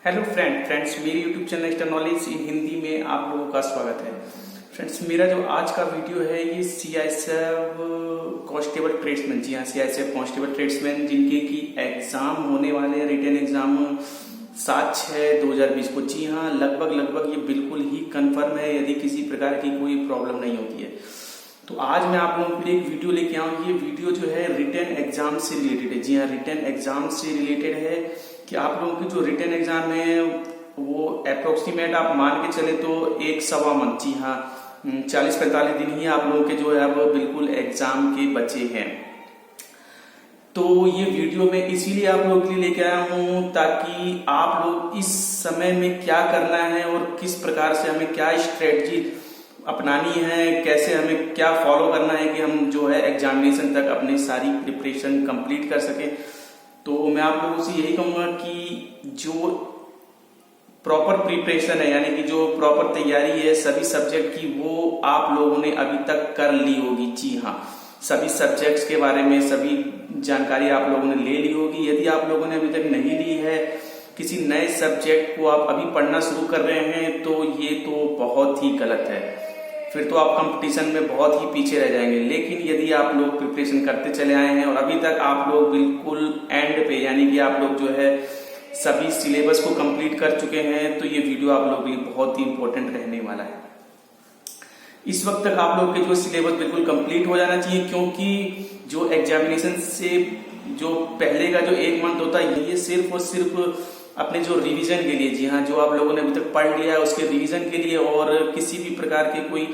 Hello friends मेरे YouTube channel extra knowledge in Hindi में आप लोगों का स्वागत है। फ्रेंड्स मेरा जो आज का वीडियो है ये सीआईएसएफ कांस्टेबल ट्रेड्समैन, जी हाँ सीआईएसएफ कांस्टेबल ट्रेड्समैन जिनके की एग्जाम होने वाले हैं, रिटन एग्जाम 7/6/2020 को। जी हाँ लगभग ये बिल्कुल ही कंफर्म है यदि किसी प्रकार की कोई प्रॉब्लम नहीं होती है। तो आज मैं आप लोगों के लिए एक वीडियो लेके आऊँ। ये वीडियो जो है रिटन एग्जाम से रिलेटेड है। जी हाँ रिटन एग्जाम से रिलेटेड है कि आप लोगों की जो रिटन एग्जाम है वो अप्रोक्सीमेट आप मान के चले तो 1-1.25 मंथ, जी हाँ 40-45 दिन ही आप लोगों के जो है अब बिल्कुल एग्जाम के बचे हैं। तो ये वीडियो मैं इसीलिए आप लोगों के लिए लेके आया हूँ ताकि आप लोग इस समय में क्या करना है और किस प्रकार से हमें क्या स्ट्रेटजी अपनानी है, कैसे हमें क्या फॉलो करना है कि हम जो है एग्जामिनेशन तक अपनी सारी प्रिपरेशन कंप्लीट कर सके। तो मैं आप लोगों से यही कहूंगा कि जो प्रॉपर प्रिपरेशन है यानी कि जो प्रॉपर तैयारी है सभी सब्जेक्ट की वो आप लोगों ने अभी तक कर ली होगी। जी हाँ सभी सब्जेक्ट्स के बारे में सभी जानकारी आप लोगों ने ले ली होगी। यदि आप लोगों ने अभी तक नहीं ली है, किसी नए सब्जेक्ट को आप अभी पढ़ना शुरू कर रहे हैं तो ये तो बहुत ही गलत है, फिर तो आप कंपटीशन में बहुत ही पीछे रह जाएंगे। लेकिन यदि आप लोग प्रिपरेशन करते चले आए हैं और अभी तक आप लोग बिल्कुल एंड पे यानी कि आप लोग जो है सभी सिलेबस को कंप्लीट कर चुके हैं तो ये वीडियो आप लोगों के लिए बहुत ही इंपॉर्टेंट रहने वाला है। इस वक्त तक आप लोग के जो सिलेबस बिल्कुल कंप्लीट हो जाना चाहिए, क्योंकि जो एग्जामिनेशन से जो पहले का जो 1 मंथ होता है ये सिर्फ और सिर्फ अपने जो रिवीजन के लिए, जी हाँ जो आप लोगों ने अभी तक पढ़ लिया है उसके रिवीजन के लिए और किसी भी प्रकार के कोई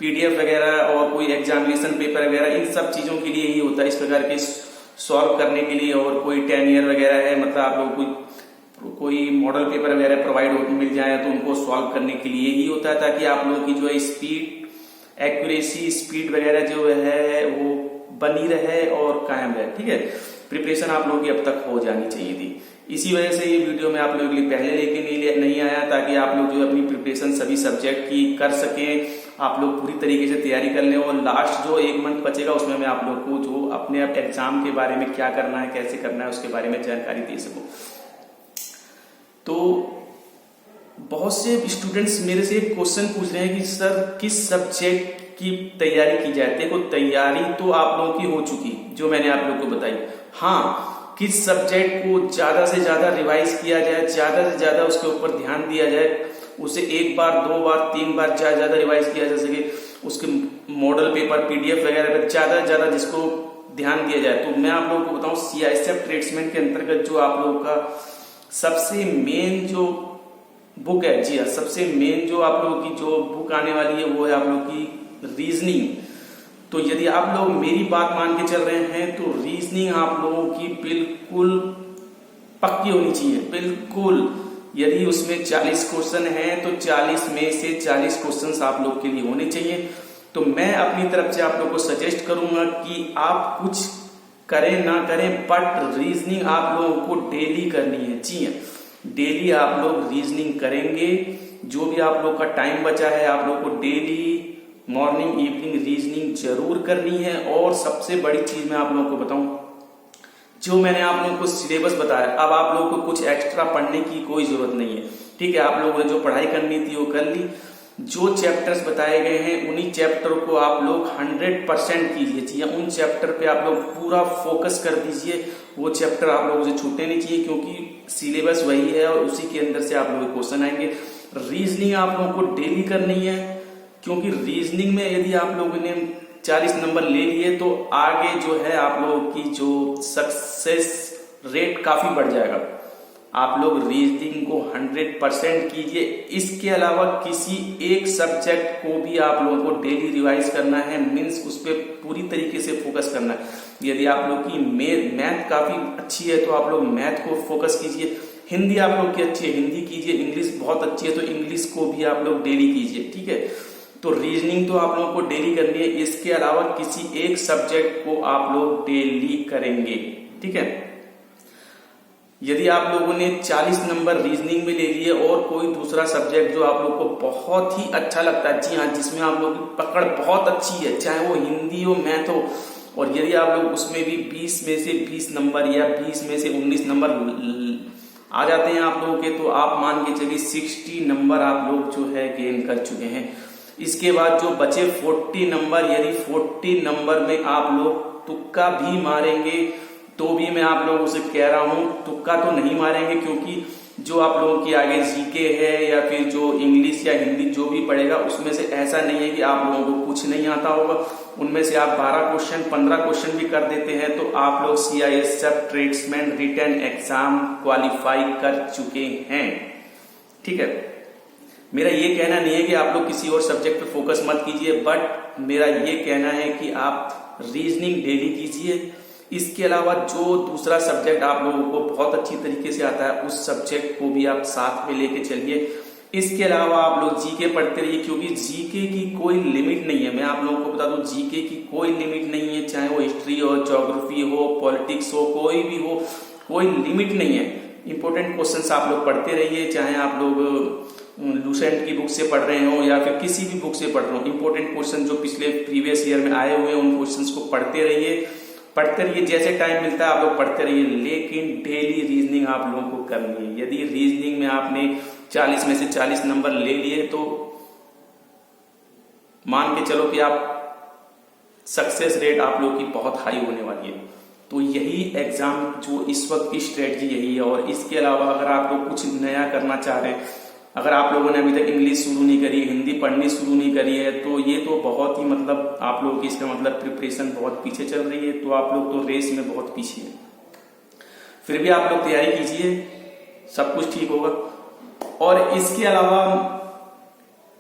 पीडीएफ वगैरह और कोई एग्जामिनेशन पेपर वगैरह इन सब चीजों के लिए ही होता है, इस प्रकार के सॉल्व करने के लिए। और कोई 10 ईयर वगैरह है मतलब आप लोग कोई मॉडल पेपर वगैरह प्रोवाइड मिल जाए तो उनको सॉल्व करने के लिए ही होता है, ताकि आप लोगों की जो है स्पीड एक्यूरेसी स्पीड वगैरह जो है वो बनी रहे और कायम रहे। ठीक है, प्रिपरेशन आप लोगों की अब तक हो जानी चाहिए थी। इसी वजह से ये वीडियो मैं आप लोगों के लिए पहले लेके नहीं आया ताकि आप लोग जो अपनी प्रिपरेशन सभी सब्जेक्ट की कर सकें, आप लोग पूरी तरीके से तैयारी कर लें और लास्ट जो 1 मंथ बचेगा उसमें मैं आप लोग को जो अपने एग्जाम के बारे में क्या करना है कैसे करना है उसके बारे में जानकारी दे सकूं। तो बहुत से स्टूडेंट्स मेरे से एक क्वेश्चन पूछ रहे हैं कि सर किस सब्जेक्ट की तैयारी की जाए। देखो तैयारी तो आप लोगों की हो चुकी जो मैंने आप लोग को बताई। हाँ किस सब्जेक्ट को ज्यादा से ज्यादा रिवाइज किया जाए, ज्यादा से ज्यादा उसके ऊपर ध्यान दिया जाए, उसे 1 बार 2 बार 3 बार ज्यादा रिवाइज किया जा सके, उसके मॉडल पेपर पीडीएफ वगैरह पर ज्यादा से ज्यादा जिसको ध्यान दिया जाए। तो मैं आप लोगों को बताऊं सीआईएसएफ ट्रेड्समैन के अंतर्गत जो आप लोगों का सबसे मेन जो बुक है, जी हाँ सबसे मेन जो आप लोगों की जो बुक आने वाली है वो है आप लोगों की रीजनिंग। तो यदि आप लोग मेरी बात मान के चल रहे हैं तो रीजनिंग आप लोगों की बिल्कुल पक्की होनी चाहिए, बिल्कुल। यदि उसमें 40 क्वेश्चन हैं तो 40 में से 40 क्वेश्चन आप लोग के लिए होने चाहिए। तो मैं अपनी तरफ से आप लोग को सजेस्ट करूंगा कि आप कुछ करें ना करें बट रीजनिंग आप लोगों को डेली करनी है। जी हाँ डेली आप लोग रीजनिंग करेंगे, जो भी आप लोग का टाइम बचा है आप लोग को डेली मॉर्निंग इवनिंग रीजनिंग जरूर करनी है। और सबसे बड़ी चीज मैं आप लोगों को बताऊं, जो मैंने आप लोगों को सिलेबस बताया अब आप लोगों को कुछ एक्स्ट्रा पढ़ने की कोई जरूरत नहीं है। ठीक है, आप लोगों ने जो पढ़ाई करनी थी वो कर ली, जो चैप्टर्स बताए गए हैं उन्हीं चैप्टर को आप लोग 100% कीजिए। चाहिए उन चैप्टर पे आप लोग पूरा फोकस कर दीजिए, वो चैप्टर आप लोगों से छूटने नहीं चाहिए क्योंकि सिलेबस वही है और उसी के अंदर से आप लोग क्वेश्चन आएंगे। रीजनिंग आप लोगों को डेली करनी है क्योंकि रीजनिंग में यदि आप लोगों ने 40 नंबर ले लिए तो आगे जो है आप लोगों की जो सक्सेस रेट काफी बढ़ जाएगा। आप लोग रीजनिंग को 100% कीजिए। इसके अलावा किसी एक सब्जेक्ट को भी आप लोगों को डेली रिवाइज करना है, मीन्स उस पर पूरी तरीके से फोकस करना है। यदि आप लोग की मैथ काफी अच्छी है तो आप लोग मैथ को फोकस कीजिए, हिंदी आप लोग की अच्छी है हिंदी कीजिए, इंग्लिश बहुत अच्छी है तो इंग्लिश को भी आप लोग डेली कीजिए। ठीक है, तो रीजनिंग तो आप लोगों को डेली करनी है, इसके अलावा किसी एक सब्जेक्ट को आप लोग डेली करेंगे। ठीक है, यदि आप लोगों ने 40 नंबर रीजनिंग में ले लिए और कोई दूसरा सब्जेक्ट जो आप लोग को बहुत ही अच्छा लगता है, जी हाँ जिसमें आप लोग की पकड़ बहुत अच्छी है, चाहे वो हिंदी हो मैथ हो, और यदि आप लोग उसमें भी 20 में से 20 नंबर या 20 में से 19 नंबर आ जाते हैं आप लोगों के, तो आप मान के चलिए 60 नंबर आप लोग जो है गेन कर चुके हैं। इसके बाद जो बचे 40 नंबर, यदि 40 नंबर में आप लोग तुक्का भी मारेंगे तो भी मैं आप लोगों से कह रहा हूं तुक्का तो नहीं मारेंगे, क्योंकि जो आप लोगों की आगे जीके है या फिर जो इंग्लिश या हिंदी जो भी पढ़ेगा उसमें से ऐसा नहीं है कि आप लोगों को कुछ नहीं आता होगा। उनमें से आप 12 क्वेश्चन 15 क्वेश्चन भी कर देते हैं तो आप लोग CISF tradesman written exam qualify कर चुके हैं। ठीक है, मेरा ये कहना नहीं है कि आप लोग किसी और सब्जेक्ट पे फोकस मत कीजिए, बट मेरा ये कहना है कि आप रीजनिंग डेली कीजिए। इसके अलावा जो दूसरा सब्जेक्ट आप लोगों को बहुत अच्छी तरीके से आता है उस सब्जेक्ट को भी आप साथ में लेके चलिए। इसके अलावा आप लोग जीके पढ़ते रहिए, क्योंकि जीके की कोई लिमिट नहीं है। मैं आप लोगों को बता दूं जीके की कोई लिमिट नहीं है, चाहे वो हिस्ट्री हो, ज्योग्राफी हो, पॉलिटिक्स हो, कोई भी हो, कोई लिमिट नहीं है। इंपॉर्टेंट क्वेश्चंस आप लोग पढ़ते रहिए, चाहे आप लोग लूसेंट की बुक से पढ़ रहे हो या फिर किसी भी बुक से पढ़ रहे हो। इंपॉर्टेंट क्वेश्चन जो पिछले प्रीवियस ईयर में आए हुए हैं उन क्वेश्चंस को पढ़ते रहिए, जैसे टाइम मिलता है आप लोग पढ़ते रहिए, लेकिन डेली रीजनिंग आप लोगों को करनी है। यदि रीजनिंग में आपने 40 में से 40 नंबर ले लिए तो मान के चलो कि आप सक्सेस रेट आप लोगों की बहुत हाई होने वाली है। तो यही एग्जाम जो इस वक्त की स्ट्रेटजी यही है। और इसके अलावा अगर आप लोग कुछ नया करना चाह रहे हैं, अगर आप लोगों ने अभी तक इंग्लिश शुरू नहीं करी, हिंदी पढ़नी शुरू नहीं करी है, तो ये तो बहुत ही मतलब आप लोगों की इसका मतलब प्रिपरेशन बहुत पीछे चल रही है, तो आप लोग तो रेस में बहुत पीछे हैं। फिर भी आप लोग तैयारी कीजिए, सब कुछ ठीक होगा। और इसके अलावा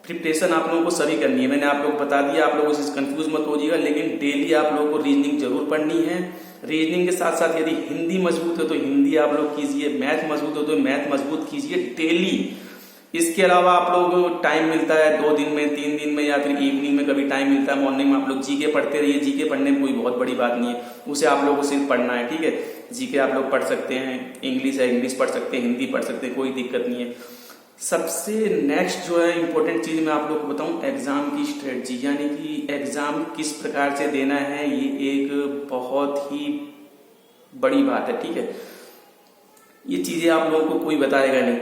प्रिपरेशन आप लोगों को सभी करनी है, मैंने आप लोग बता दिया, आप लोगों से कंफ्यूज मत होइएगा। लेकिन डेली आप लोगों को रीजनिंग जरूर पढ़नी है। रीजनिंग के साथ साथ यदि हिंदी मजबूत है तो हिंदी आप लोग कीजिए, मैथ मजबूत हो तो मैथ मजबूत कीजिए डेली। इसके अलावा आप लोग टाइम मिलता है 2 दिन में, 3 दिन में, या फिर इवनिंग में कभी टाइम मिलता है, मॉर्निंग में आप लोग जीके पढ़ते रहिए। जीके पढ़ने में कोई बहुत बड़ी बात नहीं है, उसे आप लोगों को सिर्फ पढ़ना है। ठीक है, जीके आप लोग पढ़ सकते हैं, इंग्लिश है इंग्लिश पढ़ सकते हैं, हिंदी पढ़ सकते हैं, कोई दिक्कत नहीं है। सबसे नेक्स्ट जो है इंपॉर्टेंट चीज मैं आप लोग को बताऊं, एग्जाम की स्ट्रेटजी, यानी कि एग्जाम किस प्रकार से देना है, ये एक बहुत ही बड़ी बात है। ठीक है, ये चीजें आप लोगों को कोई बताएगा नहीं।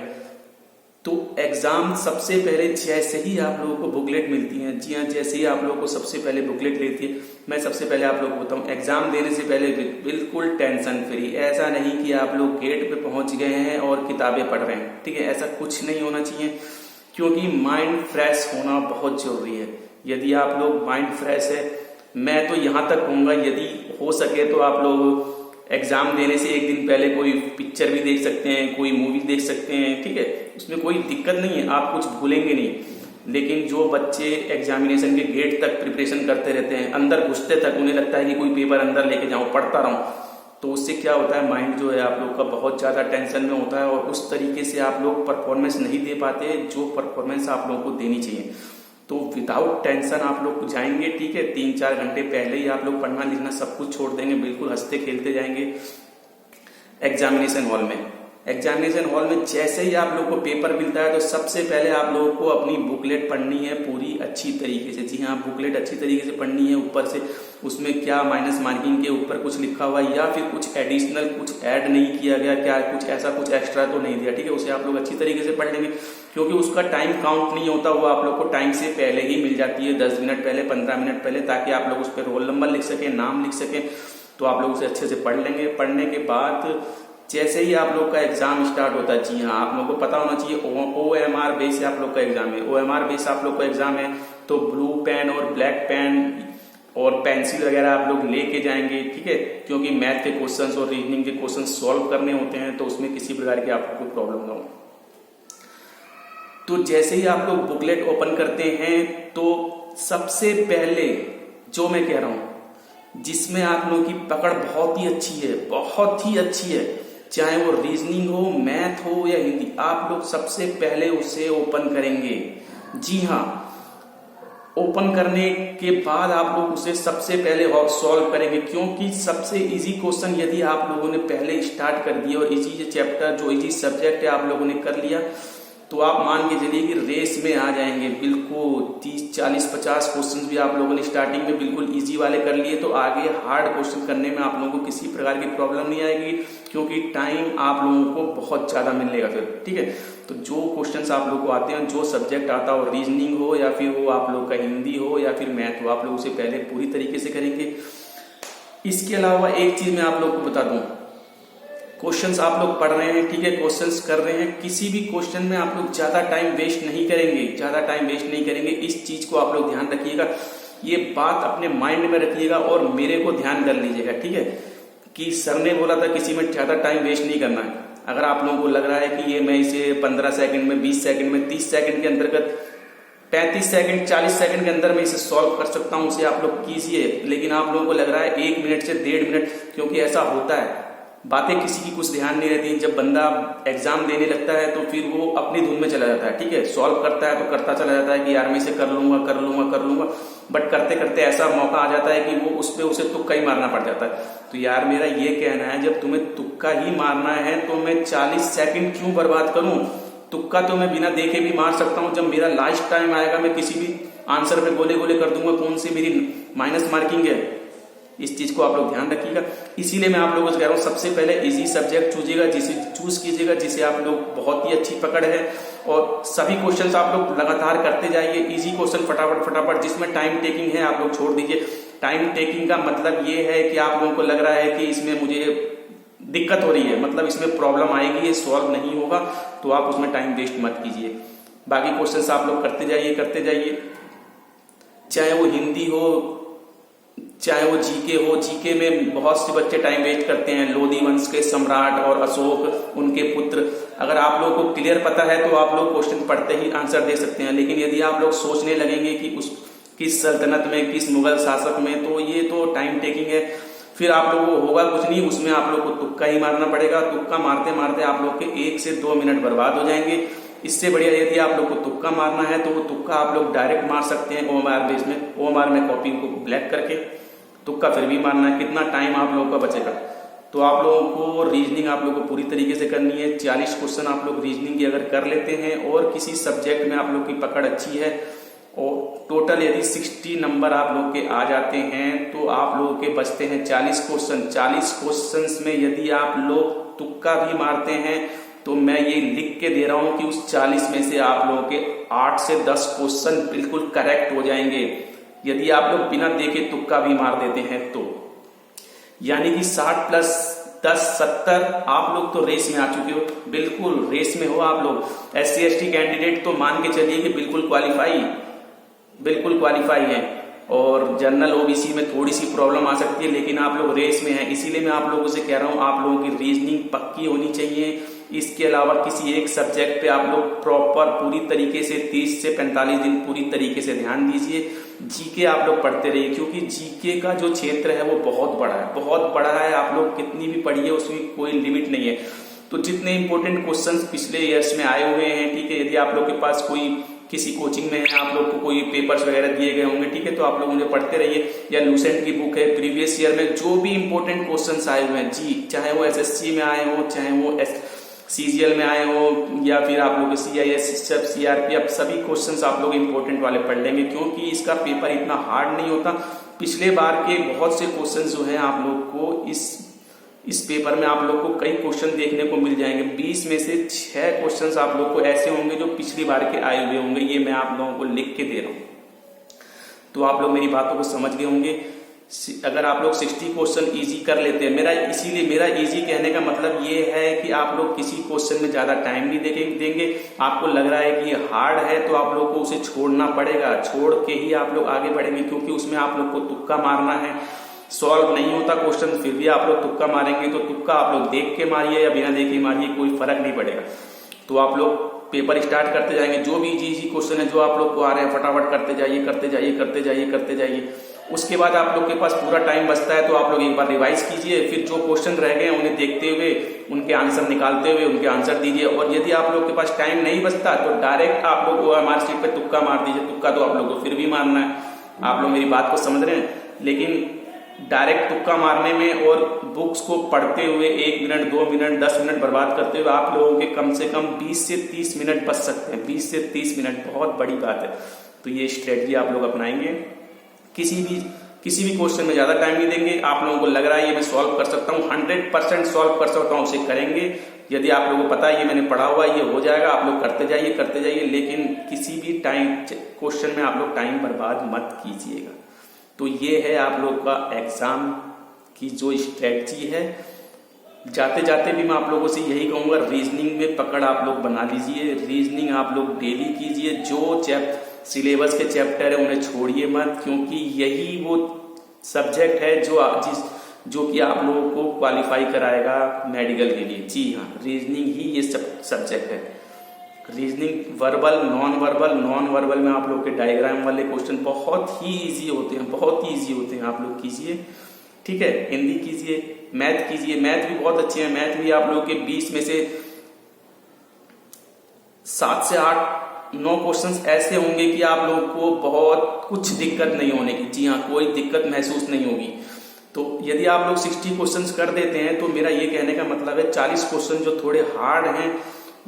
तो एग्जाम सबसे पहले जैसे ही आप लोगों को बुकलेट मिलती है, जी हाँ, जैसे ही आप लोगों को सबसे पहले बुकलेट लेती है, मैं सबसे पहले आप लोगों को बताऊं, एग्जाम देने से पहले बिल्कुल टेंशन फ्री। ऐसा नहीं कि आप लोग गेट पे पहुंच गए हैं और किताबें पढ़ रहे हैं। ठीक है, ऐसा कुछ नहीं होना चाहिए, क्योंकि माइंड फ्रेश होना बहुत जरूरी है। यदि आप लोग माइंड फ्रेश है, मैं तो यहां तक कहूंगा यदि हो सके तो आप लोग एग्जाम देने से 1 दिन पहले कोई पिक्चर भी देख सकते हैं, कोई मूवी देख सकते हैं। ठीक है, उसमें कोई दिक्कत नहीं है, आप कुछ भूलेंगे नहीं। लेकिन जो बच्चे एग्जामिनेशन के गेट तक प्रिपरेशन करते रहते हैं, अंदर घुसते तक उन्हें लगता है कि कोई पेपर अंदर लेके जाऊं, पढ़ता रहूं, तो उससे क्या होता है, माइंड जो है आप लोग का बहुत ज्यादा टेंशन में होता है और उस तरीके से आप लोग परफॉर्मेंस नहीं दे पाते जो परफॉर्मेंस आप लोगों को देनी चाहिए। तो विदाउट टेंशन आप लोग जाएंगे। ठीक है, 3-4 घंटे पहले ही आप लोग पढ़ना लिखना सब कुछ छोड़ देंगे, बिल्कुल हंसते खेलते जाएंगे एग्जामिनेशन हॉल में। एग्जामिनेशन हॉल में जैसे ही आप लोग को पेपर मिलता है तो सबसे पहले आप लोगों को अपनी बुकलेट पढ़नी है पूरी अच्छी तरीके से। जी हाँ, बुकलेट अच्छी तरीके से पढ़नी है। ऊपर से उसमें क्या माइनस मार्किंग के ऊपर कुछ लिखा हुआ है या फिर कुछ एडिशनल कुछ ऐड नहीं किया गया, क्या कुछ ऐसा कुछ एक्स्ट्रा तो नहीं दिया। ठीक है, उसे आप लोग अच्छी तरीके से पढ़ लेंगे, क्योंकि उसका टाइम काउंट नहीं होता, वो आप लोग को टाइम से पहले ही मिल जाती है, 10 मिनट पहले, 15 मिनट पहले, ताकि आप लोग उस पर रोल नंबर लिख सके, नाम लिख सके। तो आप लोग उसे अच्छे से पढ़ लेंगे। पढ़ने के बाद जैसे ही आप लोग का एग्जाम स्टार्ट होता है, जी हाँ, आप लोगों को पता होना चाहिए OMR बेस से आप लोग का एग्जाम है। OMR बेस आप लोग का एग्जाम है, तो ब्लू पेन और ब्लैक पेन और पेंसिल वगैरह आप लोग लेके जाएंगे। ठीक है, क्योंकि मैथ के क्वेश्चंस और रीजनिंग के क्वेश्चंस सॉल्व करने होते हैं, तो उसमें किसी प्रकार की आपको कोई प्रॉब्लम ना हो। तो जैसे ही आप लोग बुकलेट ओपन करते हैं तो सबसे पहले जो मैं कह रहा हूं, जिसमें आप लोगों की पकड़ बहुत ही अच्छी है, बहुत ही अच्छी है, चाहे वो रीजनिंग हो, मैथ हो या हिंदी, आप लोग सबसे पहले उसे ओपन करेंगे। जी हाँ, ओपन करने के बाद आप लोग उसे सबसे पहले सॉल्व करेंगे, क्योंकि सबसे इजी क्वेश्चन यदि आप लोगों ने पहले स्टार्ट कर दिया और इजी चैप्टर जो इजी सब्जेक्ट है आप लोगों ने कर लिया, तो आप मान के चलिए कि रेस में आ जाएंगे बिल्कुल। 30, 40, 50 क्वेश्चन भी आप लोगों ने स्टार्टिंग में बिल्कुल इजी वाले कर लिए, तो आगे हार्ड क्वेश्चन करने में आप लोगों को किसी प्रकार की प्रॉब्लम नहीं आएगी, क्योंकि टाइम आप लोगों को बहुत ज्यादा मिलेगा फिर। ठीक है, तो जो क्वेश्चंस आप लोग को आते हैं, जो सब्जेक्ट आता हो, रीजनिंग हो या फिर वो आप लोग का हिंदी हो या फिर मैथ हो, आप लोग उसे पहले पूरी तरीके से करेंगे। इसके अलावा एक चीज मैं आप लोग को बता दूं, क्वेश्चंस आप लोग पढ़ रहे हैं, ठीक है, क्वेश्चंस कर रहे हैं, किसी भी क्वेश्चन में आप लोग ज्यादा टाइम वेस्ट नहीं करेंगे। इस चीज को आप लोग ध्यान रखिएगा, ये बात अपने माइंड में रखिएगा और मेरे को ध्यान कर लीजिएगा। ठीक है, कि सर ने बोला था किसी में ज्यादा टाइम वेस्ट नहीं करना है। अगर आप लोगों को लग रहा है कि ये मैं इसे 15 सेकंड में, 20 सेकंड में, 30 सेकंड के अंतर्गत, 35 सेकंड, 40 सेकंड के अंदर मैं इसे सॉल्व कर सकता हूं, उसे आप लोग कीजिए। लेकिन आप लोगों को लग रहा है 1 मिनट से 1.5 मिनट, क्योंकि ऐसा होता है, बातें किसी की कुछ ध्यान नहीं रहती। जब बंदा एग्जाम देने लगता है तो फिर वो अपनी धुन में चला जाता है। ठीक है, सॉल्व करता है तो करता चला जाता है कि यार मैं इसे कर लूंगा, बट करते करते ऐसा मौका आ जाता है कि वो उस पे उसे तुक्का ही मारना पड़ जाता है। तो यार मेरा ये कहना है, जब तुम्हें तुक्का ही मारना है तो मैं 40 सेकंड क्यों बर्बाद करूं? तुक्का तो मैं बिना देखे भी मार सकता हूं। जब मेरा लास्ट टाइम आएगा मैं किसी भी आंसर पे गोले गोले कर दूंगा, कौन सी मेरी माइनस मार्किंग है? इस चीज को आप लोग ध्यान रखिएगा। इसीलिए मैं आप लोगों से कह रहा हूं, सबसे पहले इजी सब्जेक्ट चूज कीजिएगा जिसे आप लोग बहुत ही अच्छी पकड़ है, और सभी क्वेश्चंस आप लोग लगातार करते जाइए। इजी क्वेश्चन फटाफट, जिसमें टाइम टेकिंग है आप लोग छोड़ दीजिए। टाइम टेकिंग का मतलब ये है कि आप लोगों को लग रहा है कि इसमें मुझे दिक्कत हो रही है, मतलब इसमें प्रॉब्लम आएगी, ये सॉल्व नहीं होगा, तो आप उसमें टाइम वेस्ट मत कीजिए। बाकी क्वेश्चंस आप लोग करते जाइए, चाहे वो हिंदी हो, चाहे वो जीके हो। जीके में बहुत से बच्चे टाइम वेस्ट करते हैं, लोधी वंश के सम्राट और अशोक, उनके पुत्र। अगर आप लोगों को क्लियर पता है तो आप लोग क्वेश्चन पढ़ते ही आंसर दे सकते हैं, लेकिन यदि आप लोग सोचने लगेंगे कि किस सल्तनत में, किस मुगल शासक में, तो ये तो टाइम टेकिंग है, फिर आप लोगों को होगा कुछ नहीं। उसमें आप लोग को तुक्का ही मारना पड़ेगा। तुक्का मारते मारते आप लोग के 1 से 2 मिनट बर्बाद हो जाएंगे। इससे बढ़िया यदि आप लोग को तुक्का मारना है तो वो तुक्का आप लोग डायरेक्ट मार सकते हैं OMR बेस में, OMR में कॉपी को ब्लैक करके तुक्का फिर भी मारना है। कितना टाइम आप लोगों का बचेगा? तो आप लोगों को रीजनिंग आप लोगों को पूरी तरीके से करनी है। 40 क्वेश्चन आप लोग रीजनिंग की अगर कर लेते हैं और किसी सब्जेक्ट में आप लोग की पकड़ अच्छी है, और टोटल यदि 60 नंबर आप लोग के आ जाते हैं तो आप लोगों के बचते हैं 40 क्वेश्चन। 40 क्वेश्चन में यदि आप लोग तुक्का भी मारते हैं तो मैं ये लिख के दे रहा हूं कि उस 40 में से आप लोगों के 8 से 10 क्वेश्चन बिल्कुल करेक्ट हो जाएंगे, यदि आप लोग बिना देखे तुक्का भी मार देते हैं तो। यानी कि 60 प्लस 10 70, आप लोग तो रेस में आ चुके हो, बिल्कुल रेस में हो आप लोग। SC ST कैंडिडेट तो मान के चलिए कि बिल्कुल क्वालिफाई है, और जनरल OBC में थोड़ी सी प्रॉब्लम आ सकती है, लेकिन आप लोग रेस में हैं। इसीलिए मैं आप लोगों से कह रहा हूं, आप लोगों की रीजनिंग पक्की होनी चाहिए। इसके अलावा किसी एक सब्जेक्ट पे आप लोग प्रॉपर पूरी तरीके से 30 से 45 दिन पूरी तरीके से ध्यान दीजिए। जीके आप लोग पढ़ते रहिए, क्योंकि जीके का जो क्षेत्र है वो बहुत बड़ा है। आप लोग कितनी भी पढ़िए, उसमें कोई लिमिट नहीं है। तो जितने इंपॉर्टेंट क्वेश्चंस पिछले ईयर्स में आए हुए हैं, ठीक है, यदि आप लोग के पास कोई किसी कोचिंग में है, आप लोग को कोई पेपर्स वगैरह दिए गए होंगे, ठीक है, तो आप लोग उन्हें पढ़ते रहिए। या लूसेंट की बुक है, प्रीवियस ईयर में जो भी इंपॉर्टेंट क्वेश्चंस आए हुए हैं, जी, चाहे वो SSC में आए हो, चाहे वो CGL में आए हो, या फिर आप लोग CIS, CRPF, सभी क्वेश्चंस आप लोग इंपॉर्टेंट वाले पढ़ लेंगे, क्योंकि इसका पेपर इतना हार्ड नहीं होता। पिछले बार के बहुत से क्वेश्चंस जो हैं आप लोग को इस पेपर में आप लोग को कई क्वेश्चन देखने को मिल जाएंगे। 20 में से 6 क्वेश्चंस आप लोग को ऐसे होंगे जो पिछली बार के आए हुए होंगे। ये मैं आप लोगों को लिख के दे रहा हूं, तो आप लोग मेरी बातों को समझ गए होंगे। अगर आप लोग 60 क्वेश्चन इजी कर लेते हैं, मेरा इजी कहने का मतलब ये है कि आप लोग किसी क्वेश्चन में ज्यादा टाइम नहीं देंगे। आपको लग रहा है कि ये हार्ड है तो आप लोग को उसे छोड़ना पड़ेगा, छोड़ के ही आप लोग आगे बढ़ेंगे, क्योंकि उसमें आप लोग को तुक्का मारना है। सॉल्व नहीं होता क्वेश्चन, फिर भी आप लोग तुक्का मारेंगे, तो तुक्का आप लोग देख के मारिए या बिना देखे मारिए, कोई फर्क नहीं पड़ेगा। तो आप लोग पेपर स्टार्ट करते जाएंगे, जो भी इजी क्वेश्चन है जो आप लोग को आ रहे हैं फटाफट करते जाइए। उसके बाद आप लोग के पास पूरा टाइम बचता है, तो आप लोग एक बार रिवाइज कीजिए, फिर जो क्वेश्चन रह गए उन्हें देखते हुए, उनके आंसर निकालते हुए उनके आंसर दीजिए। और यदि आप लोग के पास टाइम नहीं बचता तो डायरेक्ट आप लोग OMR शीट पे तुक्का मार दीजिए। तुक्का तो आप लोग को फिर भी मारना है। आप लोग मेरी बात को समझ रहे हैं, लेकिन डायरेक्ट तुक्का मारने में और बुक्स को पढ़ते हुए 1 मिनट 2 मिनट 10 मिनट बर्बाद करते हुए आप लोगों के कम से कम 20 से 30 मिनट बच सकते हैं। 20 से 30 मिनट बहुत बड़ी बात है। तो ये स्ट्रेटजी आप लोग अपनाएंगे, किसी भी क्वेश्चन में ज्यादा टाइम नहीं देंगे। आप लोगों को लग रहा है ये मैं सॉल्व कर सकता हूँ, 100% सॉल्व कर सकता हूँ, उसे करेंगे। यदि आप लोगों को पता है ये मैंने पढ़ा हुआ ये हो जाएगा, आप लोग करते जाइए, लेकिन किसी भी टाइम क्वेश्चन में आप लोग टाइम बर्बाद मत कीजिएगा। तो ये है आप लोग का एग्जाम की जो स्ट्रेटजी है। जाते जाते भी मैं आप लोगों से यही कहूंगा, रीजनिंग में पकड़ आप लोग बना लीजिए। रीजनिंग आप लोग डेली कीजिए। जो सिलेबस के चैप्टर है उन्हें छोड़िए मत, क्योंकि यही वो सब्जेक्ट है जो कि आप लोगों को क्वालिफाई कराएगा मेडिकल के लिए। जी हाँ, रीजनिंग ही ये सब्जेक्ट है। रीजनिंग वर्बल नॉन वर्बल में आप लोग के डायग्राम वाले क्वेश्चन बहुत ही इजी होते हैं, आप लोग कीजिए। ठीक है, हिंदी कीजिए, मैथ कीजिए। मैथ भी बहुत अच्छे हैं। मैथ भी आप लोग के 20 में से 7 से 8-9 क्वेश्चंस ऐसे होंगे कि आप लोगों को बहुत कुछ दिक्कत नहीं होने की। जी हाँ, कोई दिक्कत महसूस नहीं होगी। तो यदि आप लोग 60 क्वेश्चंस कर देते हैं तो मेरा ये कहने का मतलब है 40 क्वेश्चन जो थोड़े हार्ड हैं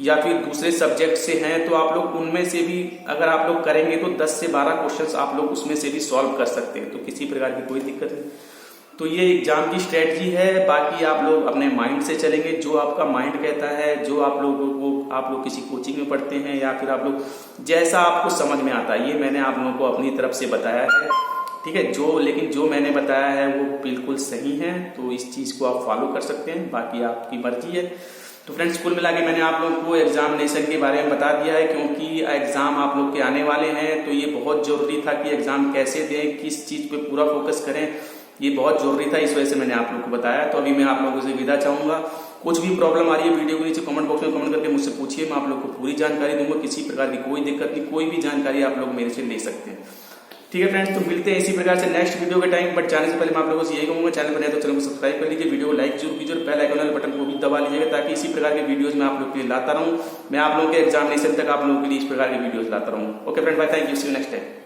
या फिर दूसरे सब्जेक्ट से हैं, तो आप लोग उनमें से भी अगर आप लोग करेंगे तो 10 से 12 क्वेश्चंस आप लोग उसमें से भी सॉल्व कर सकते हैं। तो किसी प्रकार की कोई दिक्कत नहीं। तो ये एग्जाम की स्ट्रेटजी है। बाकी आप लोग अपने माइंड से चलेंगे, जो आपका माइंड कहता है, जो आप लोग किसी कोचिंग में पढ़ते हैं या फिर आप लोग जैसा आपको समझ में आता है, ये मैंने आप लोगों को अपनी तरफ से बताया है। ठीक है, लेकिन जो मैंने बताया है वो बिल्कुल सही है, तो इस चीज को आप फॉलो कर सकते हैं, बाकी आपकी मर्जी है। तो फ्रेंड्स, कुल मिला के मैंने आप लोगों को एग्जामिनेशन के बारे में बता दिया है, क्योंकि एग्जाम आप लोग के आने वाले हैं। तो ये बहुत जरूरी था कि एग्जाम कैसे दें, किस चीज पे पूरा फोकस करें, ये बहुत जरूरी था। इस वजह से मैंने आप लोग को बताया। तो अभी मैं आप लोगों से विदा चाहूंगा। कुछ भी प्रॉब्लम आ रही है वीडियो के नीचे कमेंट बॉक्स में कमेंट करके मुझसे पूछिए, मैं आप लोग को पूरी जानकारी दूंगा। किसी प्रकार की कोई दिक्कत नहीं, कोई भी जानकारी आप लोग मेरे से ले सकते हैं। ठीक है फ्रेंड्स, तो मिलते हैं इसी प्रकार से नेक्स्ट वीडियो के टाइम। बट जाने से पहले मैं आप लोगों से यही कहूंगा, चैनल पर नए तो चैनल को सब्सक्राइब कर लीजिए, वीडियो को लाइक जरूर कीजिए और बेल आइकन वाले बटन को भी दबा लीजिएगा, ताकि इसी प्रकार के वीडियोस मैं आप लोग के लिए लाता रहूं। मैं आप लोगों के एग्जामिनेशन तक आप लोगों के लिए इस प्रकार के वीडियोस लाता रहूं। Okay friend, bye, thank you, see you next time.